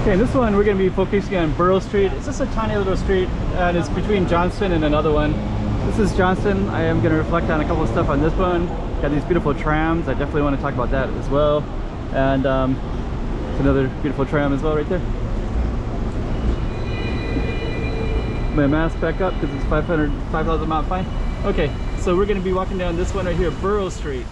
Okay, in this one we're going to be focusing on Burrows Street. It's just a tiny little street and it's between Johnston and another one. This is Johnston. I am going to reflect on a couple of stuff on this one. Got these beautiful trams. I definitely want to talk about that as well. And it's another beautiful tram as well right there. My mask back up because it's 5,000 mile fine. Okay, so we're going to be walking down this one right here, Burrows Street.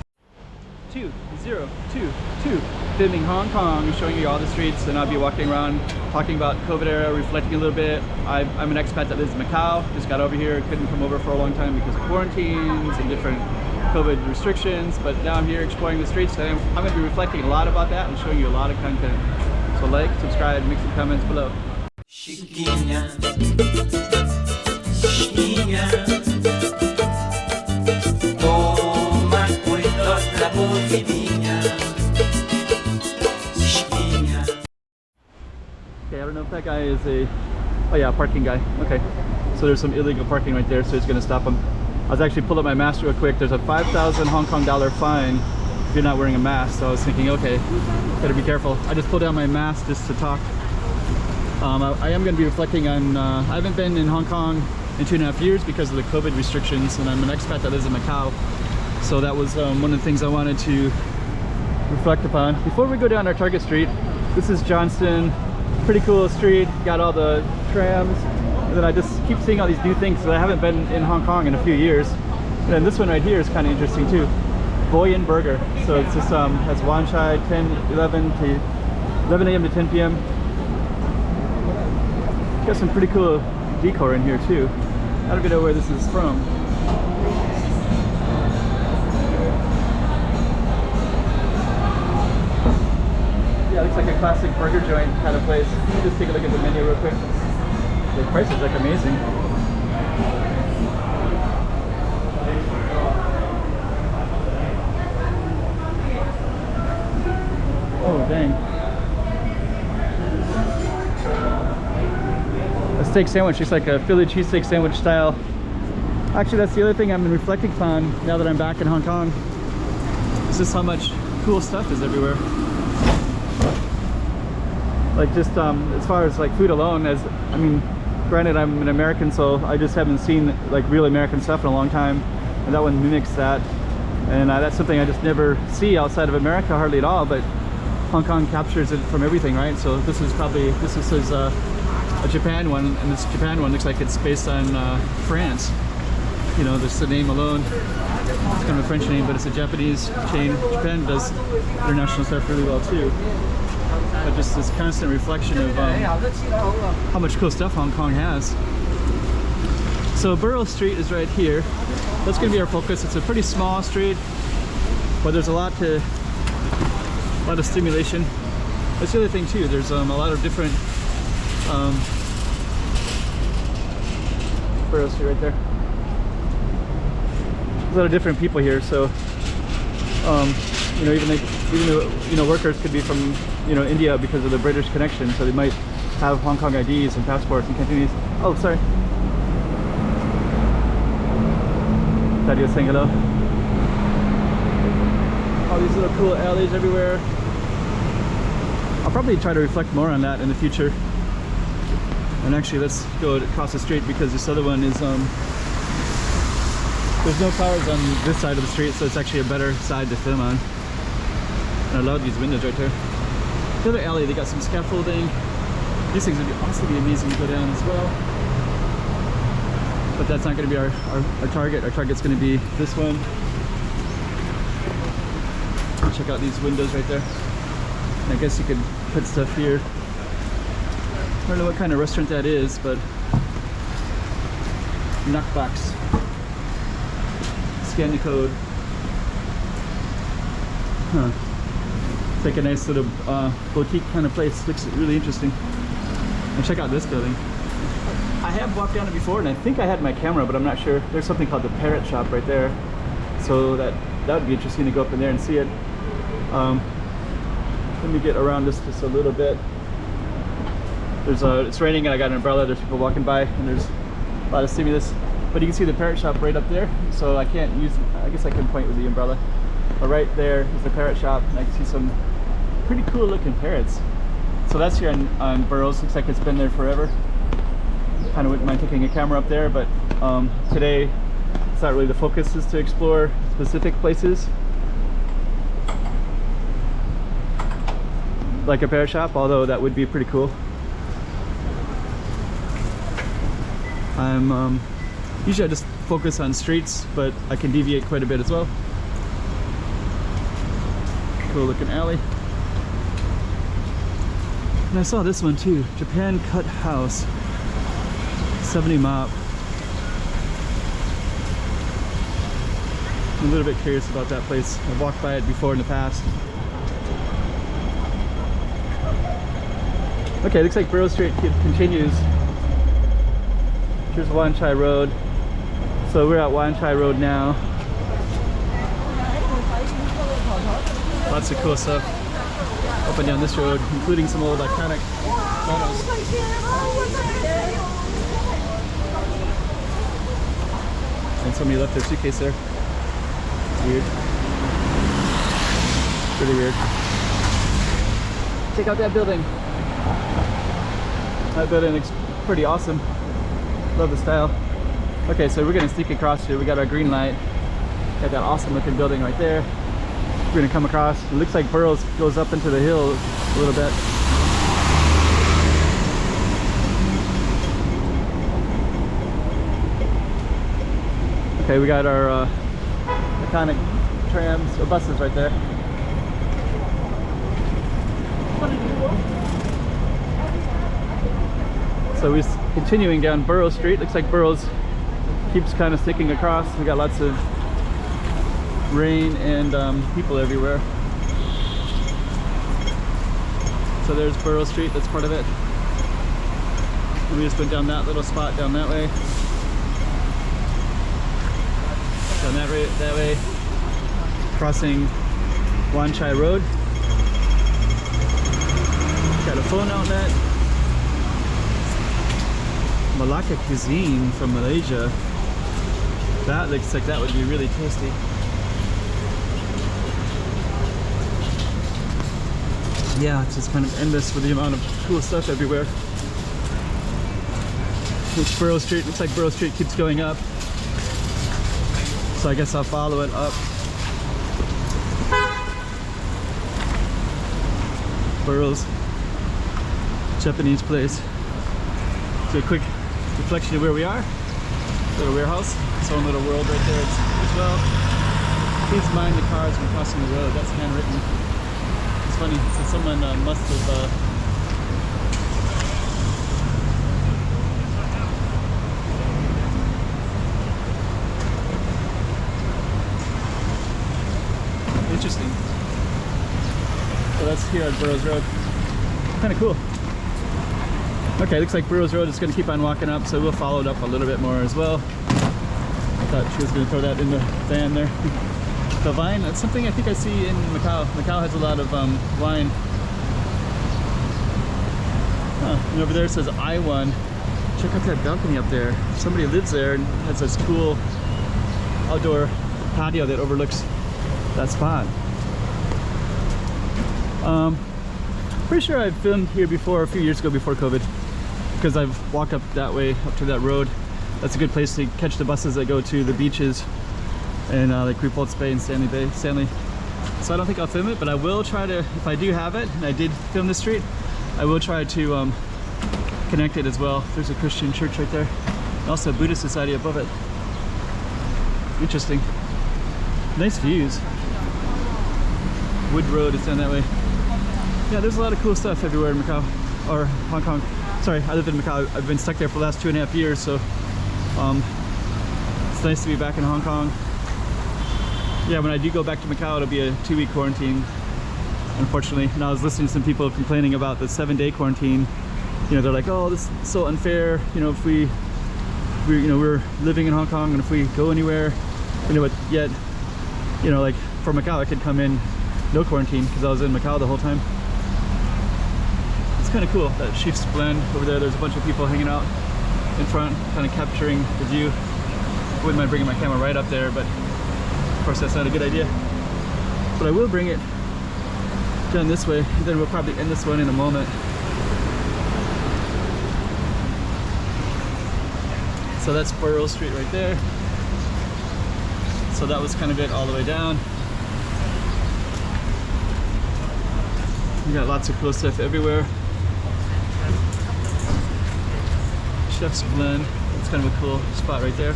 2022, filming Hong Kong, showing you all the streets, and I'll be walking around talking about COVID era, reflecting a little bit. I'm an expat that lives in Macau, just got over here, couldn't come over for a long time because of quarantines and different COVID restrictions, but now I'm here exploring the streets, and I'm going to be reflecting a lot about that and showing you a lot of content. So like, subscribe, make some comments below. Chiquinha, chiquinha, toma cuidado da boquinha, chiquinha. Okay, I don't know if that guy is a, oh yeah, parking guy. Okay, so there's some illegal parking right there, so it's going to stop him. I was actually pulled up my mask real quick. There's a 5,000 Hong Kong dollar fine if you're not wearing a mask. So I was thinking, okay, better be careful. I just pulled down my mask just to talk. I am going to be reflecting on, I haven't been in Hong Kong in 2.5 years because of the COVID restrictions, and I'm an expat that lives in Macau. So that was one of the things I wanted to reflect upon. Before we go down our target street, this is Johnston. Pretty cool street, got all the trams. And then I just keep seeing all these new things, so I haven't been in Hong Kong in a few years. And then this one right here is kind of interesting too. Boyan Burger. So it's just has Wanchai 11 a.m. to 10 p.m. Got some pretty cool decor in here too. I don't even know where this is from. Yeah, it looks like a classic burger joint kind of place. Let me just take a look at the menu real quick. The price is like amazing. Oh dang. A steak sandwich, it's like a Philly cheesesteak sandwich style. Actually, that's the other thing I'm reflecting upon now that I'm back in Hong Kong. Is just how much cool stuff is everywhere. Like just as far as like food alone, I mean, granted I'm an American, so I just haven't seen like real American stuff in a long time, and that one mimics that, and that's something I just never see outside of America hardly at all, but Hong Kong captures it from everything, right? So this is a Japan one, and this Japan one looks like it's based on France. You know, just the name alone, it's kind of a French name, but it's a Japanese chain. Japan does international stuff really well too. But just this constant reflection of how much cool stuff Hong Kong has. So Burrows Street is right here. That's going to be our focus. It's a pretty small street, but there's a lot of stimulation. That's the other thing too. There's a lot of different Burrows Street right there. There's a lot of different people here, so you know, even though workers could be from India because of the British connection, so they might have Hong Kong IDs and passports and Cantonese. Oh, sorry. Thought he was saying hello. All these little cool alleys everywhere. I'll probably try to reflect more on that in the future. And actually, let's go across the street because this other one is there's no cars on this side of the street, so it's actually a better side to film on. And I love these windows right there. The other alley, they got some scaffolding. These things would also be amazing to go down as well. But that's not going to be our target. Our target's going to be this one. Check out these windows right there. And I guess you could put stuff here. I don't know what kind of restaurant that is, but knockbox. Scan the code. Huh. It's like a nice little boutique kind of place. Looks really interesting. And check out this building. I have walked down it before, and I think I had my camera, but I'm not sure. There's something called the Parrot Shop right there, so that would be interesting to go up in there and see it. Let me get around this just a little bit. It's raining and I got an umbrella. There's people walking by, and there's a lot of stimulus. But you can see the Parrot Shop right up there, so I can't use, I guess I can point with the umbrella. But right there is the Parrot Shop, and I can see some pretty cool looking parrots. So that's here on Burrows. Looks like it's been there forever. Kind of wouldn't mind taking a camera up there, but today it's not really the focus, is to explore specific places. Like a bear shop, although that would be pretty cool. Usually I just focus on streets, but I can deviate quite a bit as well. Cool looking alley. And I saw this one too, Japan Cut House, 70 mop. I'm a little bit curious about that place. I've walked by it before in the past. Okay, looks like Burrows Street continues. Here's Wanchai Road. So we're at Wanchai Road now. Lots of cool stuff up and down this road, including some old iconic photos. And somebody left their suitcase there. Weird. Pretty weird. Check out that building. That building looks pretty awesome. Love the style. Okay, so we're gonna sneak across here. We got our green light. Got that awesome looking building right there. We're gonna come across. It looks like Burrows goes up into the hill a little bit. Okay, we got our iconic trams or buses right there. So we're continuing down Burrows Street. Looks like Burrows keeps kind of sticking across. We got lots of rain and people everywhere. So there's Burrows Street, that's part of it. And we just went down that little spot down that way. Down that way. Crossing Wanchai Road. Got a phone outlet. Malacca cuisine from Malaysia. That looks like that would be really tasty. Yeah, it's just kind of endless with the amount of cool stuff everywhere. It's Burrows Street. Looks like Burrows Street keeps going up. So I guess I'll follow it up. Burrows, Japanese place. So a quick reflection of where we are. Little warehouse, its own little world right there as well. Please mind the cars when crossing the road. That's handwritten. It's funny, so someone must have interesting. So that's here at Burrows Road. Kind of cool. Okay, looks like Burrows Road is going to keep on walking up, so we'll follow it up a little bit more as well. I thought she was going to throw that in the van there. The vine, that's something I think I see in Macau. Macau has a lot of wine. And over there it says I1. Check out that balcony up there. Somebody lives there and has this cool outdoor patio that overlooks that spot. Pretty sure I've filmed here before, a few years ago before COVID, because I've walked up that way, up to that road. That's a good place to catch the buses that go to the beaches and like Repulse Bay and Stanley. So I don't think I'll film it, but I will try to, if I do have it, and I did film this street, I will try to connect it as well. There's a Christian church right there, and also a Buddhist society above it. Interesting. Nice views. Wood Road is down that way. Yeah, there's a lot of cool stuff everywhere in Macau, or Hong Kong. Sorry, I live in Macau. I've been stuck there for the last 2.5 years, so it's nice to be back in Hong Kong. Yeah, when I do go back to Macau, it'll be a 2-week quarantine, unfortunately. And I was listening to some people complaining about the 7-day quarantine. You know, they're like, oh, this is so unfair. You know, if we're living in Hong Kong, and if we go anywhere, you know, but yet, you know, like for Macau, I could come in no quarantine because I was in Macau the whole time. It's kind of cool, that Chief's Blend over there. There's a bunch of people hanging out in front, kind of capturing the view. I wouldn't mind bringing my camera right up there, but of course that's not a good idea. But I will bring it down this way, then we'll probably end this one in a moment. So that's Burrows Street right there. So that was kind of it all the way down. You got lots of cool stuff everywhere. Chef's Blend. It's kind of a cool spot right there.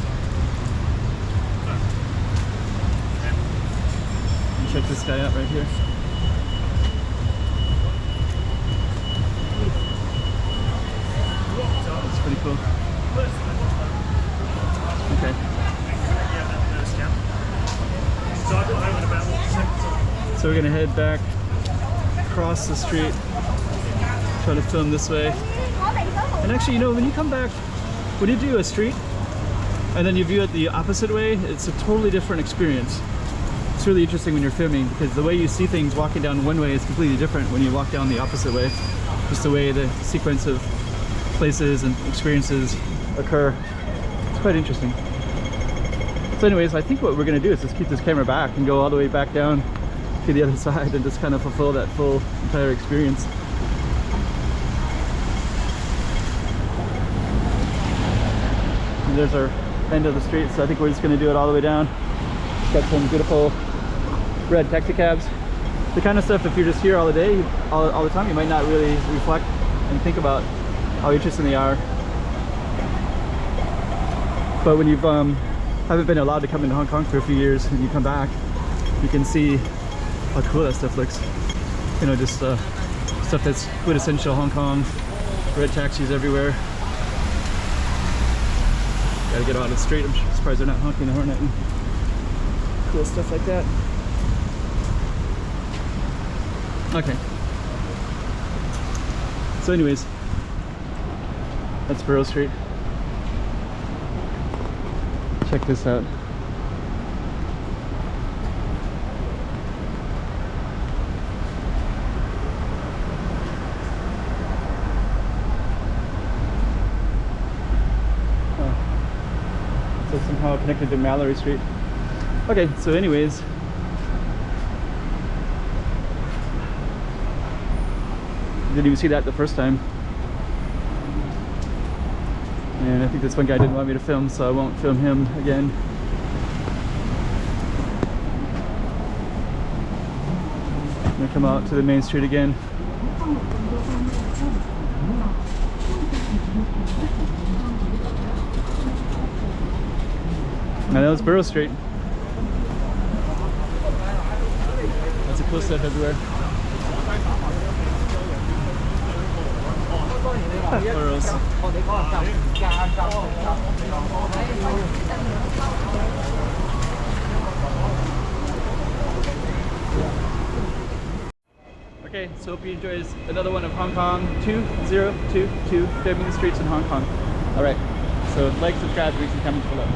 And check this guy out right here. That's pretty cool. Okay. So we're gonna head back across the street, try to film this way. And actually, you know, when you come back, when you do a street and then you view it the opposite way, it's a totally different experience. It's really interesting when you're filming because the way you see things walking down one way is completely different when you walk down the opposite way. Just the way the sequence of places and experiences occur. It's quite interesting. So anyways, I think what we're going to do is just keep this camera back and go all the way back down to the other side and just kind of fulfill that full entire experience. And there's our end of the street, so I think we're just going to do it all the way down. It's got some beautiful red taxi cabs. The kind of stuff, if you're just here all the day, all the time, you might not really reflect and think about how interesting they are. But when you've haven't been allowed to come into Hong Kong for a few years and you come back, you can see how cool that stuff looks. You know, just stuff that's quintessential Hong Kong. Red taxis everywhere. Gotta get out of the street. I'm surprised they're not honking the horn at me. Cool stuff like that. Okay. So anyways, that's Burrows Street. Check this out. So somehow connected to Mallory Street. Okay, so anyways, didn't even see that the first time. And I think this one guy didn't want me to film, so I won't film him again. I'm gonna come out to the main street again. And that was Burrows Street. Lots of cool stuff everywhere. Burrows. Okay, so hope you enjoyed another one of Hong Kong 2022, filming the streets in Hong Kong. Alright, so like, subscribe, leave some comments below.